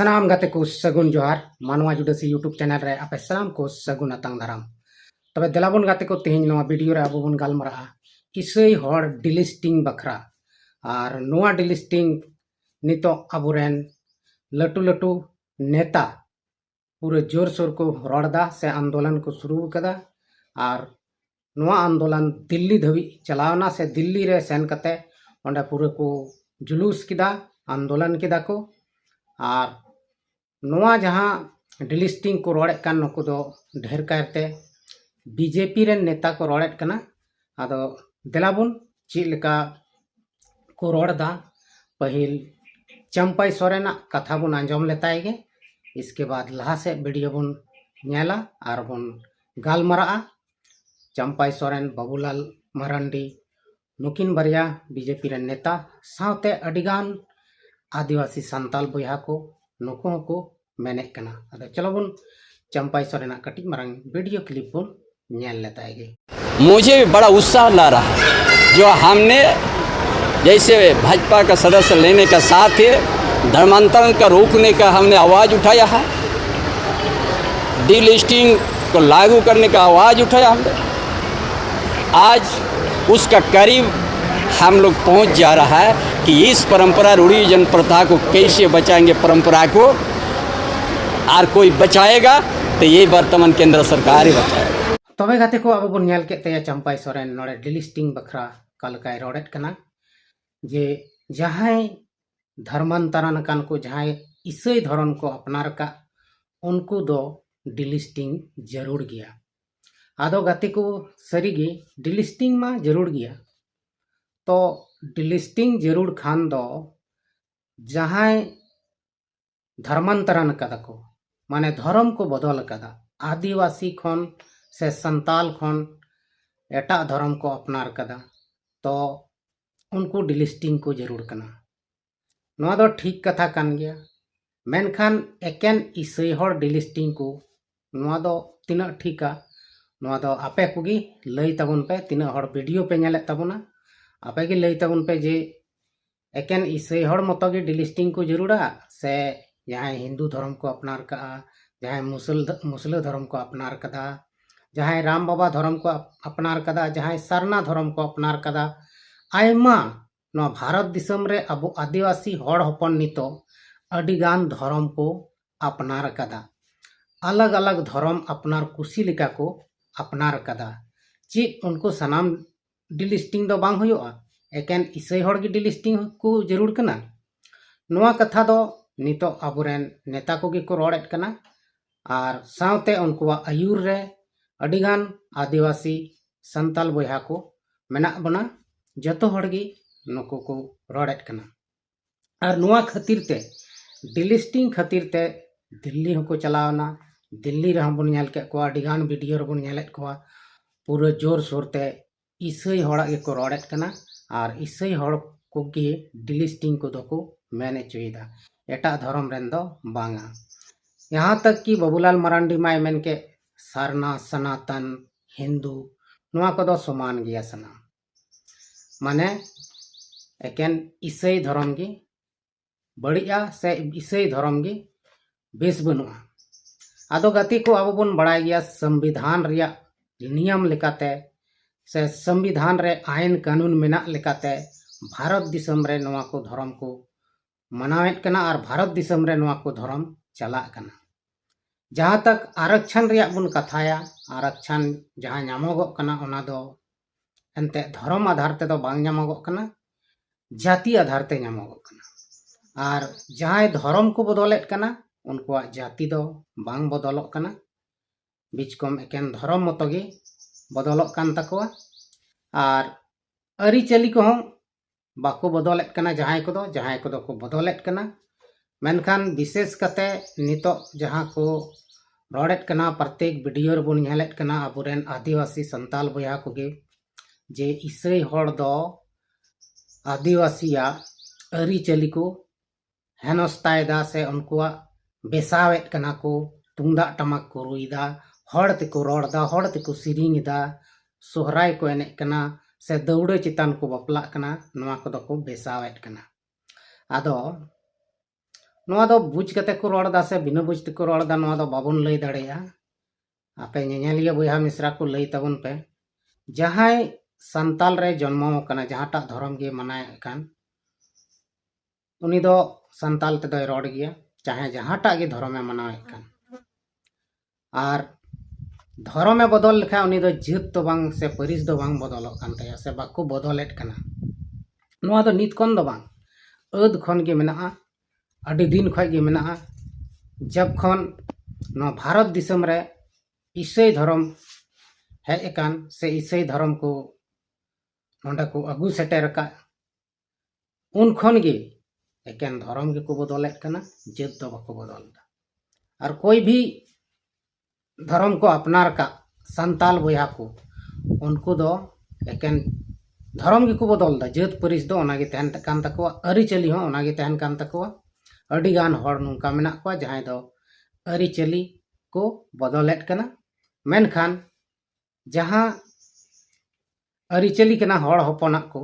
सनाम गाते को सगुन जोहार मानवा जुडसी यूट्यूब चैनल रे आपे सनाम को सगुन अतंग दाराम तबे देलाबन गाते को तेहन नवा वीडियो रे अबो बन गालमरा इसई हर डिलिस्टिंग बखरा और नवा डिलिस्टिंग नितो अबुरेन लटू लटू नेता पूरे जोर शोर को रड़दा से आंदोलन को शुरू कदा और नवा आंदोलन दिल्ली धवी चलावना से दिल्ली रे सेन कते ओंडे पूरे को जुलूस किदा आंदोलन किदा को और नवा जहाँ डिलिस्टिंग को रोड़े कान नुकु दो ढेर कायते बीजेपी रे नेता को रोड़े कना आदो देलाबुन चीज लेका को रोड़दा पहिल चंपाई सोरेना कथा बुन आंजम लेताएगे। इसके बाद लहा से वीडियो बुन नेला और बुन गालमरा चंपाई सोरेन बाबूलाल मरांडी नुकिन बरिया बीजेपी रे नेता सावते अडिगान आदिवासी संताल बोया को नुको को मेने कना अदो चलो बुन चंपाई सोरेना कटी मरंग वीडियो क्लिप बुन नेल लेताएगे। मुझे भी बड़ा उत्साह ला रहा है जो हमने जैसे भाजपा का सदस्य लेने का साथ ही धर्मांतरण का रोकने का हमने आवाज़ उठाया है, डीलिस्टिंग को लागू करने का आवाज़ उठाया हमने। आज उसका करीब हम लोग पहुंच जा रहा है कि इस परंपरा रूढ़ी जन प्रथा को कैसे बचाएंगे, परंपरा को और कोई बचाएगा तो ये वर्तमान केंद्र सरकार ही बचाएगा। तबे गाते को अब बन नेल केते चंपाई सोरेन नोड़े डिलिस्टिंग बखरा कलकाय रोड़ेट कना जे जहां धर्मांतरण कान को जहां ईसाई धर्म को अपनार का उनको दो डिलिस्टिंग जरूर गया। आदो गाते को सरीगे डिलिस्टिंग मा जरूर गया तो डिलिस्टिंग जरूर खान दो जहां धर्मांतरण कदा को माने धर्म को बदल कदा आदिवासी खन से संताल खन एटा धर्म को अपनार कदा तो उनको डिलिस्टिंग को जरूर कना नवा दो ठीक कथा कान गया। मेनखान एकेन ईसाई हर डिलिस्टिंग को नवा दो तिना ठीका नवा दो आपे कोगी लई तबन पे तिना हर वीडियो पे नेले तबना आपे गे लई तबन पे जे एकेन ईसाई हर मतो गे डिलिस्टिंग को जरूरा से जहां हिंदू धर्म को अपनार का जहां मुसल धर्म को अपनार कदा जहां राम बाबा धर्म को अपनार कदा जहां सरना धर्म को अपनार कदा आयमा नो भारत दिसम रे अब आदिवासी हड़ हपन नितो अडिगान धर्म को अपनार कदा अलग अलग धर्म अपनार कुसी लिका को अपनार कदा ची उनको सनाम डिलिस्टिंग दो बांग हुआ एकेन ईसाई हड़ गी डिलिस्टिंग को जरूर कना नोआ कथा दो नितो अबुरेन नेता को गी को रोड़ेट कना और सावते उनको आयुर रे अडिगान आदिवासी संताल बोया को मेना बना जतो हड़गी नुको को रोड़ेट कना और नुआ खातिर ते डिलिस्टिंग खातिर ते दिल्ली होको चलावना दिल्ली रे बन नेल के को अडिगान वीडियो रे बन नेलेट को पूरे जोर शोर ते ईसाई हड़ा के को रोड़ेट कना और ईसाई हड़ को गे डिलिस्टिंग को दो को मेने चुईदा एटा धर्म रेन दो बांगा। यहाँ तक कि बाबूलाल मरांडी माय मेन के सारना सनातन हिंदू नुआ को दो समान गया सना माने एकेन ईसाई धर्म की बड़िया से ईसाई धर्म की बेस बनुआ आदो गति को अब बन बड़ाई गया संविधान रिया नियम लेकाते से संविधान रे आईन कानून मेना लेकाते भारत दिसम रे नुआ को धर्म को मनावेट कना और भारत दिसम रे नुआ को धर्म चला कना। जहाँ तक आरक्षण रिया बुन कथाया आरक्षण जहाँ नामोगोग कना ओना दो एंते धर्म आधार ते दो बांग नामोगोग कना जाति आधार ते नामोगोग कना और जहाँ धर्म को बदलेट कना उनको जाति दो बांग बदलोग कना बीच कम एकेन धर्म मतो गे बदलोग कान तकोआ और अरिचली को हम बाको बदलेट कना जहाँ को को बदलेट कना मेनखान विशेष कते नितो जहाँ को रोड़ेट कना प्रत्येक वीडियो रे बन नेलेट कना अबुरेन आदिवासी संताल बोया को गे जे ईसाई हड़ दो आदिवासिया अरिचली को हेनस्तायदा से उनको बेसावेट कना को तुंदा टमाक को रुईदा हड़ तेको रोड़दा हड़ तेको सिरिंगदा सोहराय को एने कना से दौड़े चितान को बपला कना नुआ को दो को बेसावेट कना आदो नोआ दो बुझ कते को रोड़दा से बिना बुझ ते को रोड़दा नोआ दो बाबन लई दाड़ेया आपे नेनेलिया बयहा मिश्रा को लई तबन पे जहां संताल रे जन्म कना जहाटा धर्म गे मनाए कान उनी दो संताल ते दो रोड़ गया चाहे जहाटा गे धर्म में मनाए कान आर धर्म में बदल लेखा उनी दो जात तो बांग से परिस दो बांग बदलक कान तया से बाको बदलेट कना नोआ दो नित कोन दो बांग अद खन गे मेना अडी दिन खय गे मेना जब खन नो भारत दिसम रे ईसाई धर्म हेज एकान से ईसाई धर्म को नोंडे को अगू सेटेर का उन खन गे एकेन धर्म गे को बदलेट कना जात दो बाको बदलदा और कोई भी धर्म को अपनार का संताल बयहा को उनको दो एकेन धर्म गे को बदलदा जात परिस दो ओनागे तहन कान तकवा अरी चली हो ओनागे तहन कान तकवा अडी गान हर नुका मेना को जहां दो अरी चली को बदलेट कना मेनखान जहां अरी चली कना हर हपना को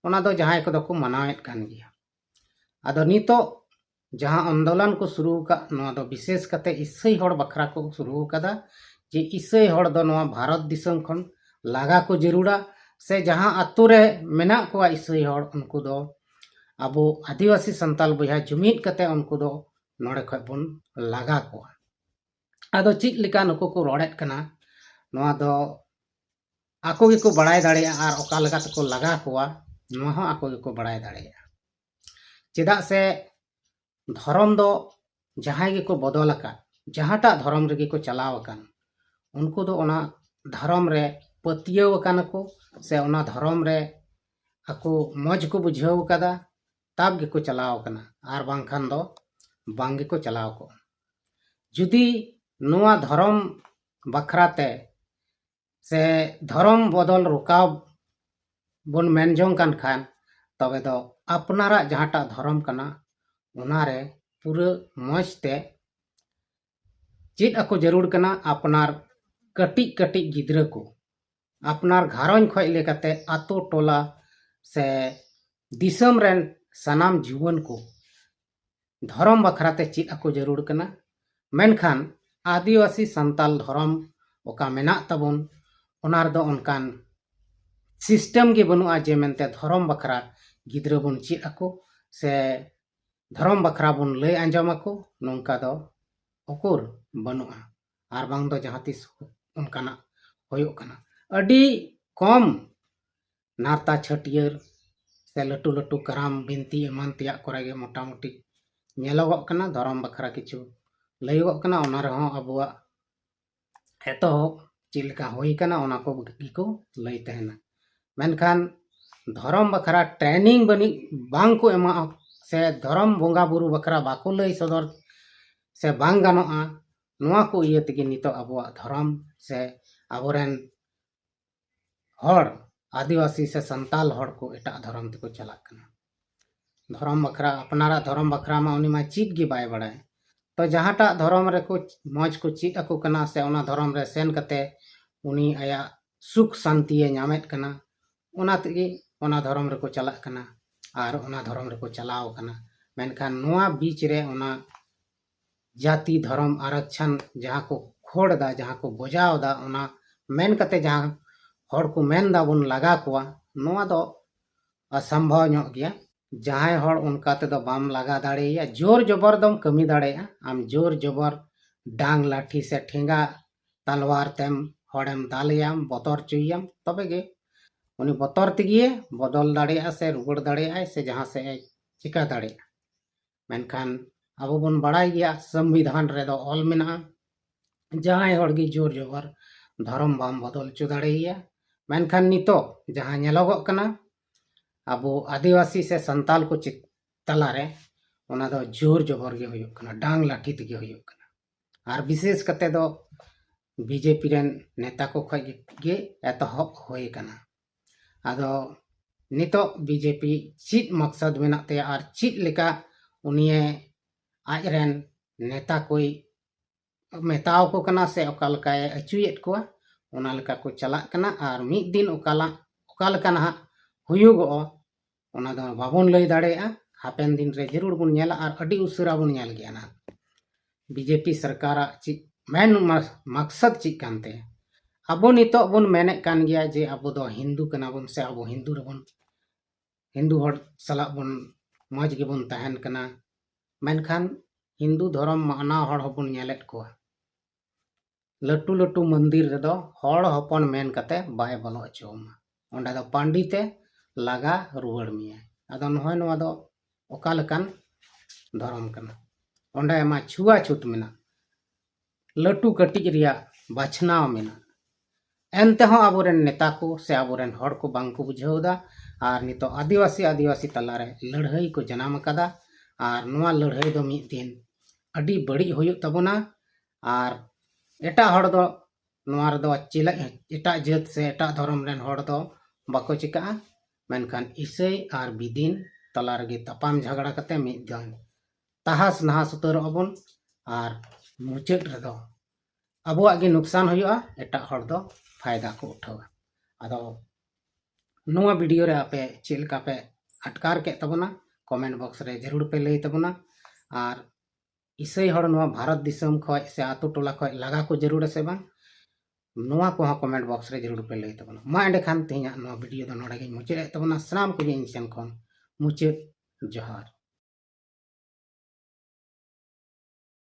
ओना दो जहां को दो को मनावेट कान गया आदो नितो जहां आंदोलन को शुरू का नोआ दो विशेष कते ईसाई हड़ बखरा को शुरू कदा जे ईसाई हड़ दो नोआ भारत दिसम खन लागा को जरूरा से जहां अतु रे मेना को ईसाई हड़ उनको दो अबो आदिवासी संताल बयहा जुमिद कते उनको दो नोड़े खय बन लागा को आदो चित लिका नुको को रोड़ेट कना नोआ दो आको गे को बड़ाय दाड़ेया आर ओका लगा तको लगा कोआ नोआ हो आको गे को बड़ाय दाड़ेया चेदा से धर्म दो जहां गे को बदल का जहाटा धर्म रे को चलाव कान उनको दो ओना धर्म रे पतियव कान को से ओना धर्म रे आको मौज को बुझाव कदा तब गे को चलाव काना आर बांखान दो बांग गे को चलाव को जुदी नोआ धर्म बखराते से धर्म बदल रुकाव बन मेनजों कान खान तबे दो अपनारा जहाटा धर्म कना उनारे पूरा मजते चेद ako जरूर कना अपनार कटिक कटिक गिद्रा को अपनार घारों खय लेकाते आतो टोला से दिसम रेन सनाम जीवन को धर्म बखराते चेद ako जरूर कना मेनखान आदिवासी संताल धर्म ओका मेना तबन ओनार दो उनकान सिस्टम गे बनुआ जे मेनते धर्म बखरा गिद्रा बन चेद ako से धर्म बखरा बन लय आंजम को नोंका दो ओकुर बनुआ आर बांग दो जहां तिस उनकाना होयो कना अडी कम नारता छटियर से लटू लटू कराम बिनती एमान तिया कोरागे मोटा मोटी नेलोगो कना धर्म बखरा किछु लयगो कना ओना रहो अबुआ हेतो चिलका होई कना ओना को गिको लय तहना मेनखान धर्म बखरा ट्रेनिंग बनी बांग को एमा से धर्म बोंगा बुरु बखरा बाको लय सदर से बांग गानोआ नोआ को इये तगे नितो अबुआ धर्म से अबोरेन हड़ आदिवासी से संताल हड़ को एटा धर्म तको चलाक कना धर्म बखरा अपनारा धर्म बखरा मा उनी मा चीत गे बाय बड़ाय तो जहाटा धर्म रे को मौज को चीत ako कना से ओना धर्म रे सेन कते उनी आया सुख शांति नामेत कना ओना तगे ओना धर्म रे को चलाक कना आर ओना धर्म रे को चलाव कना मेनखान नोआ बीच रे ओना जाति धर्म आरक्षण जहां को खोड़ दा जहां को बजाव दा ओना मेन कते जहां हड़ को मेन दा बन लगा कोआ नोआ दो असंभव ᱧᱚᱜ गया जहां हड़ उनका ते दो बाम लगा दाड़ेया जोर जबर दम कमी दाड़ेया आम जोर जबर डांग लाठी से ठेंगा तलवार तेम हड़ेम दालेयाम बतर चुयम तबे गे उनी बतर तिगे बदल दाड़ेया से रुगड़ दाड़ेया से जहां से चिका दाड़ेया मेनखान अब बन बड़ाई गया संविधान रे दो ऑल मेना जहां हड़ गे जोर जबर धर्म बाम बदल चु दाड़ेया मेनखान नितो जहां नेलोगो कना अबो आदिवासी से संताल को तला रे ओना दो जोर जबर गे होयो कना डांग लाठी तगे होयो कना आर विशेष कते दो बीजेपी रेन नेता को खय गे एतहब होय कना आदो नितो बीजेपी चित मकसद मेना ते आर चित लेका उनिए आज रेन नेता कोई मेताव को कना से ओका लकाय अचुयेत को ओना लका को चला कना आर मिद दिन ओका लका ना हुयुगो ओना दो बाबन लय दाड़ेया हापेन दिन रे जरूर बन नेला और अडी उसरा बन नेल गया ना बीजेपी सरकार ची मेन मकसद ची कानते अबो नितो बन मेने कान गया जे अबो दो हिंदू कना बन से अबो हिंदू रबन हिंदू हर सला बन मज के बन तहन कना मेनखान हिंदू धर्म माना हर हबन नेलेट को लटू लटू मंदिर रेदो हर हपन मेन कते बाय बलो अचोमा ओंडा दो पंडिते लगा रुवड़ मिया अदो नहय नवा दो ओका लकान धर्म कना ओंडा मा छुआ छूत मेना लटू कटिज रिया बाछनाव मेना एनते हो आबोरेन नेता को से आबोरेन हर को बांग को बुझावदा और नितो आदिवासी तलारे लड़ाई को जनाम कदा और नवा लड़ाई दो मिद दिन अडी बड़ी होयुग तबोना और एटा हर दो नवा रे दो चिला एटा जात से एटा धर्म रेन हर दो बाको चिका मेनखान इसई और बिदिन तला रगे तपाम झगड़ा कते मिद दिन तहास नहास उतर अबन और मुचाद रे दो अबुआ गे नुकसान होयुआ एटा हर दो फायदा को उठावा अदो नवा वीडियो रे आपे चिलका पे अटकार के तबना कमेंट बॉक्स रे जरूर पे लई तबना और इसई हर नवा भारत दिसम खय से आतु टोला खय लगा को जरूर से बांग नवा को कमेंट बॉक्स रे जरूर पे लई तबना मा एंडे खान तेया नवा वीडियो दो नोडे गे मुचाद तबना सलाम को इन सेन खन मुचाद जोहार।